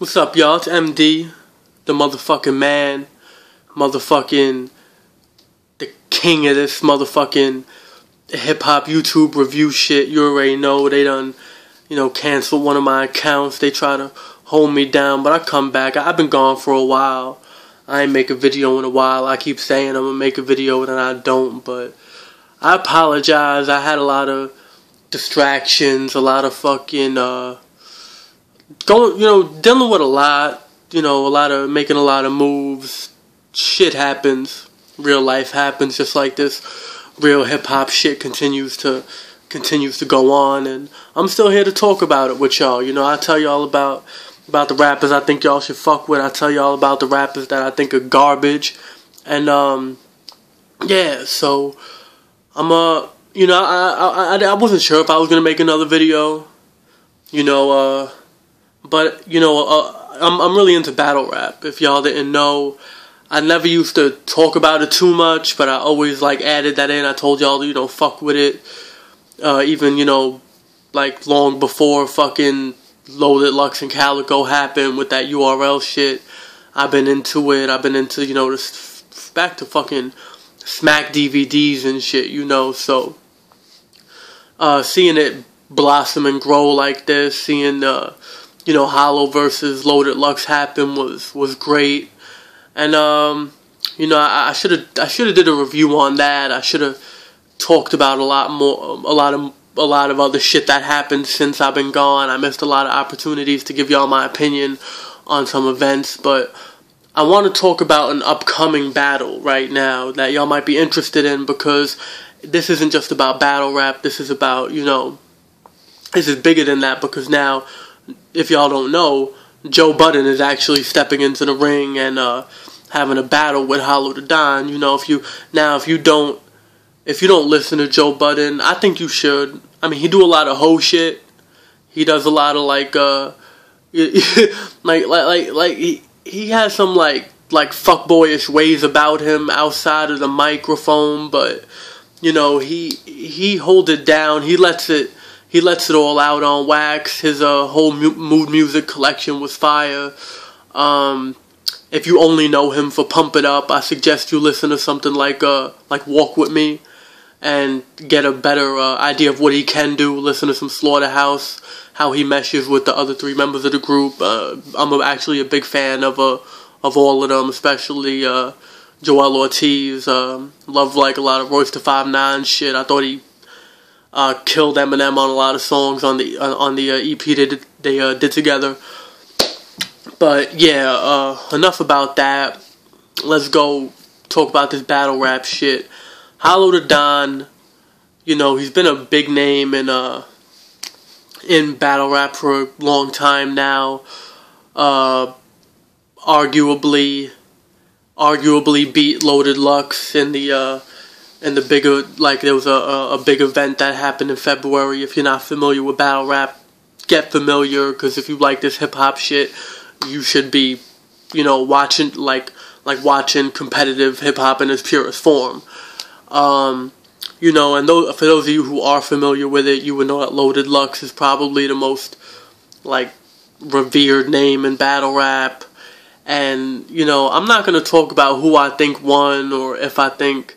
What's up, y'all? It's MD, the motherfucking man, motherfucking the king of this motherfucking hip-hop YouTube review shit. You already know they done, canceled one of my accounts. They try to hold me down, but I come back. I've been gone for a while. I ain't make a video in a while. I keep saying I'm gonna make a video and I don't, but I apologize. I had a lot of distractions, a lot of fucking dealing with a lot, making a lot of moves. Shit happens. Real life happens, just like this real hip hop shit continues to go on, and I'm still here to talk about it with y'all. I tell y'all about the rappers I think y'all should fuck with. I tell y'all about the rappers that I think are garbage. And so I'm I wasn't sure if I was gonna make another video, but I'm really into battle rap. If y'all didn't know, I never used to talk about it too much, but I always added that in. I told y'all to fuck with it, even long before fucking Loaded Lux and Calico happened with that URL shit. I've been into it. I've been into this back to fucking Smack DVDs and shit. So seeing it blossom and grow like this, seeing Hollow versus Loaded Lux happen was great. And I should have did a review on that. I should have talked about a lot of other shit that happened since I've been gone. I missed a lot of opportunities to give y'all my opinion on some events, but I want to talk about an upcoming battle right now that y'all might be interested in, because this isn't just about battle rap. This is about, this is bigger than that, because now, if y'all don't know, Joe Budden is actually stepping into the ring and having a battle with Hollow the Don. If you don't listen to Joe Budden, I think you should. I mean, he do a lot of hoe shit. He does a lot of he has some fuckboyish ways about him outside of the microphone, but he holds it down. He lets it all out on wax. His whole mood music collection was fire. If you only know him for Pump It Up, I suggest you listen to something like Walk With Me and get a better idea of what he can do. Listen to some Slaughterhouse, how he meshes with the other three members of the group. I'm actually a big fan of all of them, especially Joel Ortiz. Love a lot of Royce da 5'9" shit. I thought he killed Eminem on a lot of songs on the EP they did together. But yeah, enough about that. Let's go talk about this battle rap shit. Hollow the Don, he's been a big name in battle rap for a long time now. Arguably beat Loaded Lux in the bigger, there was a big event that happened in February. If you're not familiar with battle rap, get familiar, because if you like this hip hop shit, you should be, watching watching competitive hip hop in its purest form. And for those of you who are familiar with it, you would know that Loaded Lux is probably the most revered name in battle rap. And I'm not gonna talk about who I think won, or if I think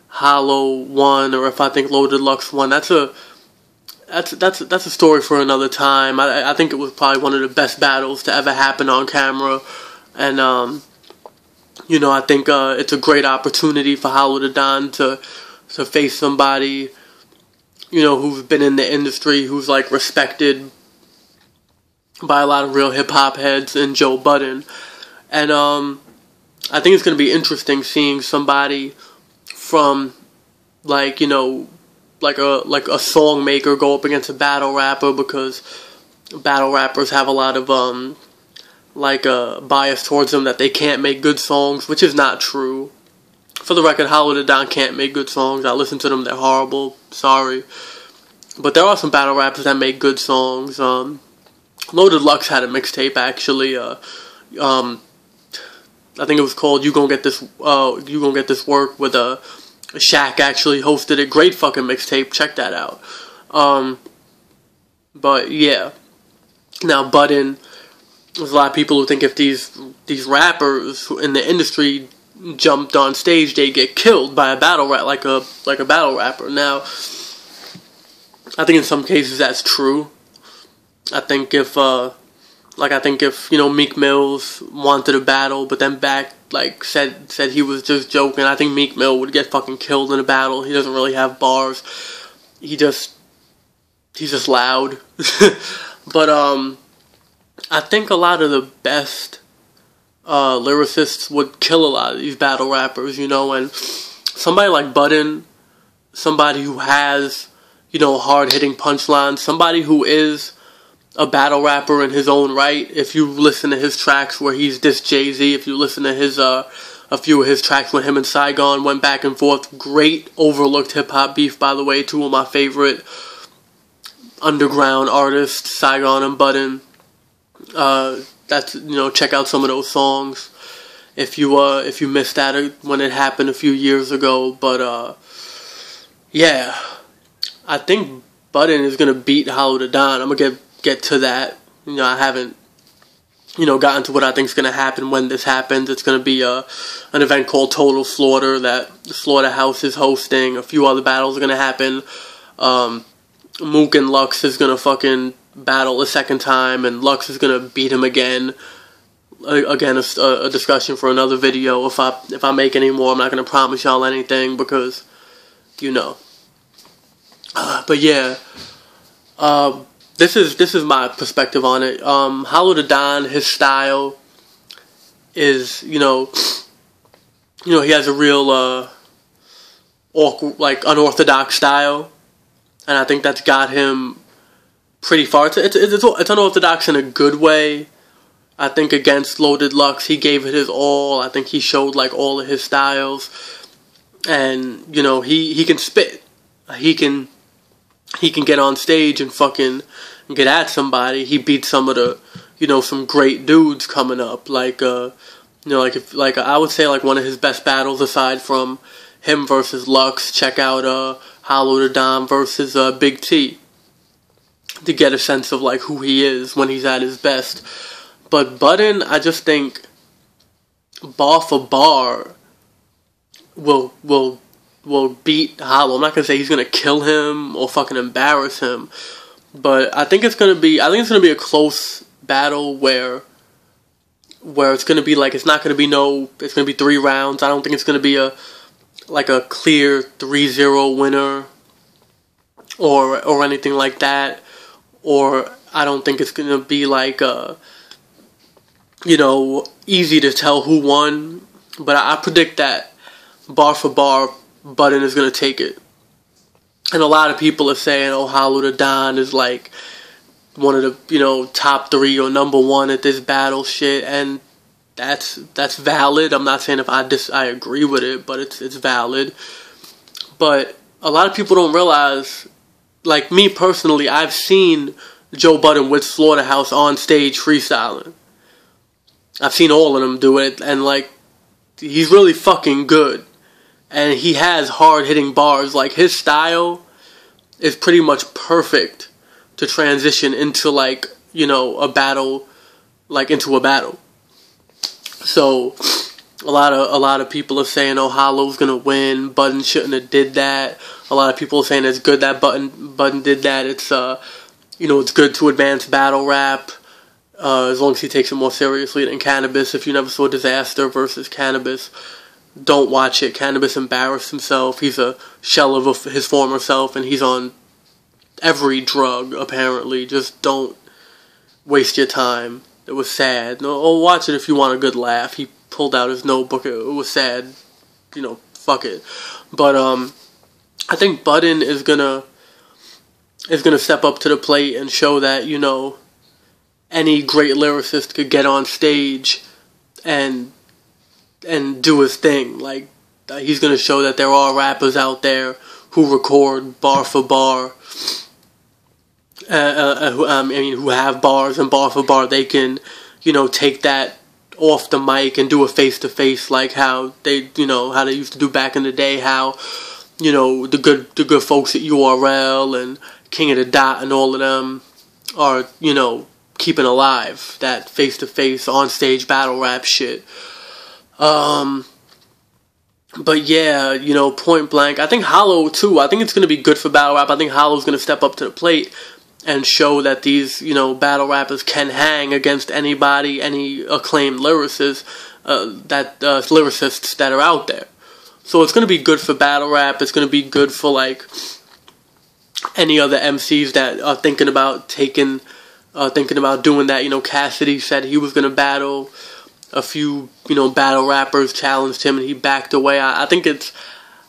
Hollow won, or if I think Loaded Lux won. That's a story for another time. I think it was probably one of the best battles to ever happen on camera, and I think it's a great opportunity for Hollow the Don to face somebody who's been in the industry, who's respected by a lot of real hip hop heads, in Joe Budden. And I think it's gonna be interesting seeing somebody from a song maker go up against a battle rapper, because battle rappers have a lot of bias towards them, that they can't make good songs, which is not true. For the record, Hollow the Don can't make good songs. I listen to them, they're horrible, sorry. But there are some battle rappers that make good songs. Loaded Lux had a mixtape, actually. I think it was called You Gon' Get This Work, with Shaq actually hosted it. Great fucking mixtape, check that out. But yeah, now Budden, there's a lot of people who think if these rappers in the industry jumped on stage, they get killed by a battle rap, like a battle rapper. Now, I think in some cases that's true. I think if Meek Mills wanted a battle, but then said he was just joking, I think Meek Mill would get fucking killed in a battle. He doesn't really have bars. He's just loud. But I think a lot of the best lyricists would kill a lot of these battle rappers, and somebody like Budden, somebody who has, hard-hitting punchlines, somebody who is a battle rapper in his own right. If you listen to his tracks where he's dissed Jay-Z, if you listen to his a few of his tracks when him and Saigon went back and forth, great overlooked hip-hop beef, by the way. Two of my favorite underground artists, Saigon and Budden. Check out some of those songs if you missed that when it happened a few years ago. But yeah, I think Budden is gonna beat Hollow the Don. I'm gonna get to that. I haven't gotten to what I think is gonna happen when this happens. It's gonna be an event called Total Slaughter that Slaughterhouse is hosting. A few other battles are gonna happen. Mook and Lux is gonna fucking battle a second time, and Lux is gonna beat him again. Again, a discussion for another video. If I make any more, I'm not gonna promise y'all anything because, But yeah, this is my perspective on it. Hollow the Don, his style is, he has a real unorthodox style, and I think that's got him pretty far. It's unorthodox in a good way. I think against Loaded Lux, he gave it his all. I think he showed all of his styles, and he can spit. He can get on stage and fucking get at somebody. He beat some of the some great dudes coming up. I would say one of his best battles aside from him versus Lux. Check out Hollow the Don versus Big T to get a sense of who he is when he's at his best. But Budden, I just think bar for bar will beat Hollow. I'm not gonna say he's gonna kill him or fucking embarrass him, but I think it's gonna be a close battle where it's gonna be it's not gonna be it's gonna be 3 rounds. I don't think it's gonna be a clear 3-0 winner or anything like that. Or I don't think it's gonna be easy to tell who won. But I predict that bar for bar, Budden is going to take it. And a lot of people are saying, Hollow the Don is one of the, top 3 or number 1 at this battle shit. And that's valid. I'm not saying if I agree with it, but it's valid. But a lot of people don't realize, me personally, I've seen Joe Budden with Slaughterhouse on stage freestyling. I've seen all of them do it, and he's really fucking good. And he has hard-hitting bars. His style is pretty much perfect to transition into, a battle, into a battle. So, a lot of people are saying, Hollow's gonna win, Budden shouldn't have did that. A lot of people are saying it's good that Budden did that. It's, it's good to advance battle rap, as long as he takes it more seriously than Cannabis. If you never saw Disaster versus Cannabis, don't watch it. Cannabis embarrassed himself. He's a shell of his former self, and he's on every drug, apparently. Just don't waste your time. It was sad. Or watch it if you want a good laugh. He pulled out his notebook. It was sad. Fuck it. But I think Budden is gonna step up to the plate and show that, any great lyricist could get on stage and do his thing. He's gonna show that there are rappers out there who record bar for bar, who have bars, and bar for bar they can, take that off the mic and do a face to face how they used to do back in the day. How the good folks at URL and King of the Dot and all of them are keeping alive, that face-to-face, on-stage battle rap shit. But yeah, you know, point blank, I think Hollow, too, I think it's going to be good for battle rap. I think Hollow's going to step up to the plate and show that these, you know, battle rappers can hang against anybody, any acclaimed lyricists, lyricists that are out there. So it's going to be good for battle rap. It's going to be good for, like, any other MCs that are thinking about doing that. You know, Cassidy said he was going to battle. A few, you know, battle rappers challenged him and he backed away. I think it's...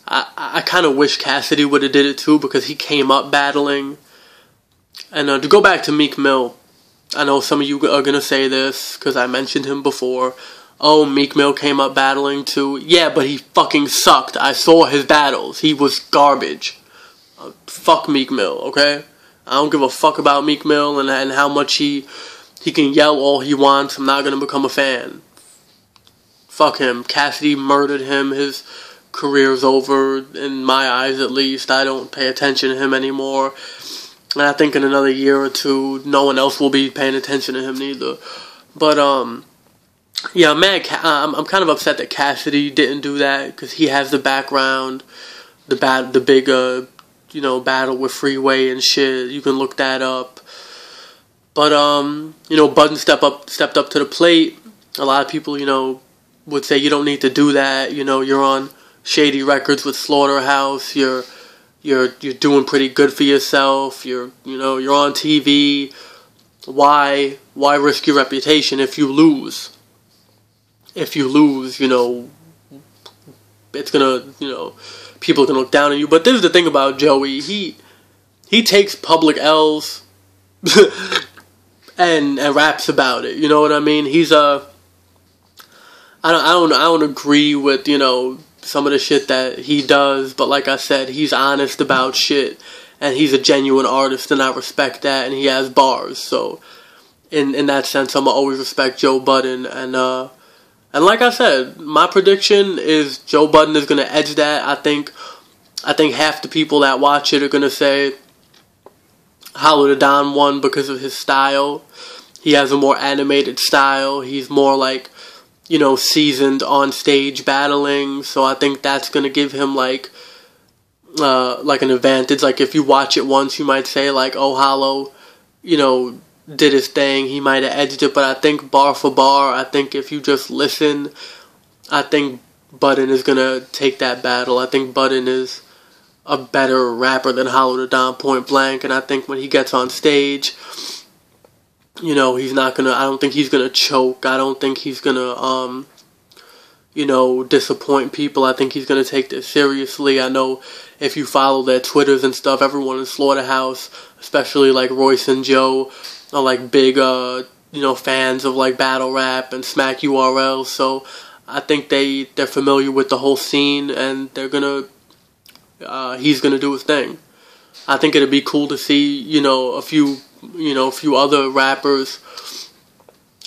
I kind of wish Cassidy would have did it too, because he came up battling. And to go back to Meek Mill, I know some of you are going to say this, because I mentioned him before. Oh, Meek Mill came up battling too. Yeah, but he fucking sucked. I saw his battles. He was garbage. Fuck Meek Mill, okay? I don't give a fuck about Meek Mill and how much he can yell all he wants. I'm not going to become a fan. Fuck him. Cassidy murdered him. His career's over, in my eyes at least. I don't pay attention to him anymore. And I think in another year or two, no one else will be paying attention to him neither. But, yeah, I'm kind of upset that Cassidy didn't do that, because he has the background, the big, you know, battle with Freeway and shit. You can look that up. But, you know, Budden stepped up to the plate. A lot of people, you know, would say you don't need to do that. You know, you're on Shady Records with Slaughterhouse. You're doing pretty good for yourself. You're on TV. Why risk your reputation if you lose? If you lose, you know, it's gonna, you know, people are gonna look down on you. But this is the thing about Joey. He takes public L's and raps about it. You know what I mean? He's I don't agree with, you know, some of the shit that he does, but like I said, he's honest about shit, and he's a genuine artist, and I respect that, and he has bars. So in that sense, I'm gonna always respect Joe Budden, and like I said, my prediction is Joe Budden is gonna edge that. I think half the people that watch it are gonna say Hollow the Don won because of his style. He has a more animated style. He's more like, you know, seasoned on stage battling. So I think that's gonna give him like an advantage. Like if you watch it once, you might say like, oh, Hollow, you know, did his thing. He might have edged it. But I think bar for bar, I think if you just listen, I think Budden is gonna take that battle. I think Budden is a better rapper than Hollow the Don, point blank. And I think when he gets on stage, you know, I don't think he's gonna choke. I don't think he's gonna, you know, disappoint people. I think he's gonna take this seriously. I know if you follow their Twitters and stuff, everyone in Slaughterhouse, especially like Royce and Joe, are like big, you know, fans of like battle rap and Smack URL. So I think they're familiar with the whole scene, and they're gonna, he's gonna do his thing. I think it'd be cool to see, you know, a few other rappers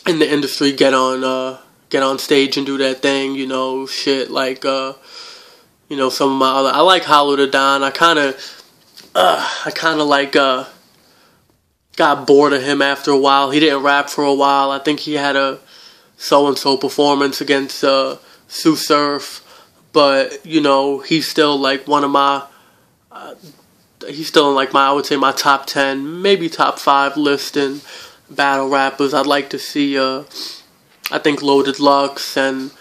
in the industry get on stage and do their thing, you know, shit like, you know, some of my other, I like Hollow the Don. I kind of like, got bored of him after a while. He didn't rap for a while. I think he had a so-and-so performance against, Sue Surf, but, you know, he's still like one of my, he's still in like I would say my top 10, maybe top 5 list in battle rappers. I'd like to see, I think Loaded Lux and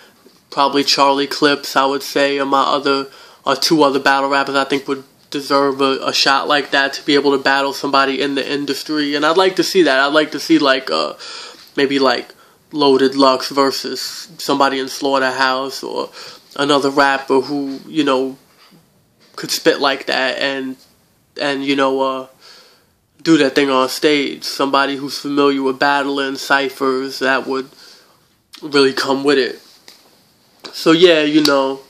probably Charlie Clips, I would say, are two other battle rappers I think would deserve a shot like that, to be able to battle somebody in the industry. And I'd like to see that. I'd like to see like, maybe like Loaded Lux versus somebody in Slaughterhouse, or another rapper who, you know, could spit like that and you know, do that thing on stage. Somebody who's familiar with battling, ciphers, that would really come with it. So yeah, you know,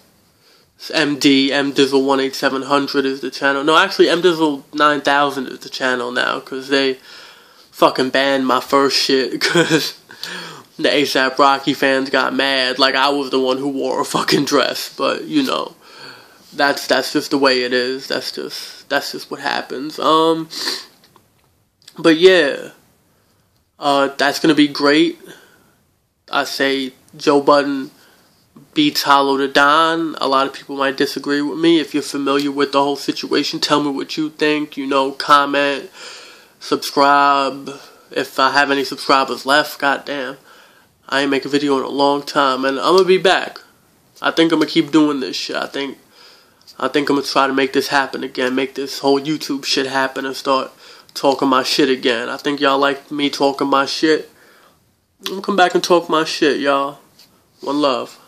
it's MDizzle 18700 is the channel. No, actually MDizzle 9000 is the channel now, because they fucking banned my first shit, because the ASAP Rocky fans got mad. Like I was the one who wore a fucking dress, but you know, that's just the way it is. That's just what happens. But yeah, That's going to be great. I say Joe Budden beats Hollow to Don. A lot of people might disagree with me. If you're familiar with the whole situation, tell me what you think. Comment, subscribe. If I have any subscribers left, goddamn. I ain't make a video in a long time, and I'm going to be back. I think I'm going to keep doing this shit. I think I'm going to try to make this happen again, make this whole YouTube shit happen and start talking my shit again. I think y'all like me talking my shit. I'm going to come back and talk my shit, y'all. One love.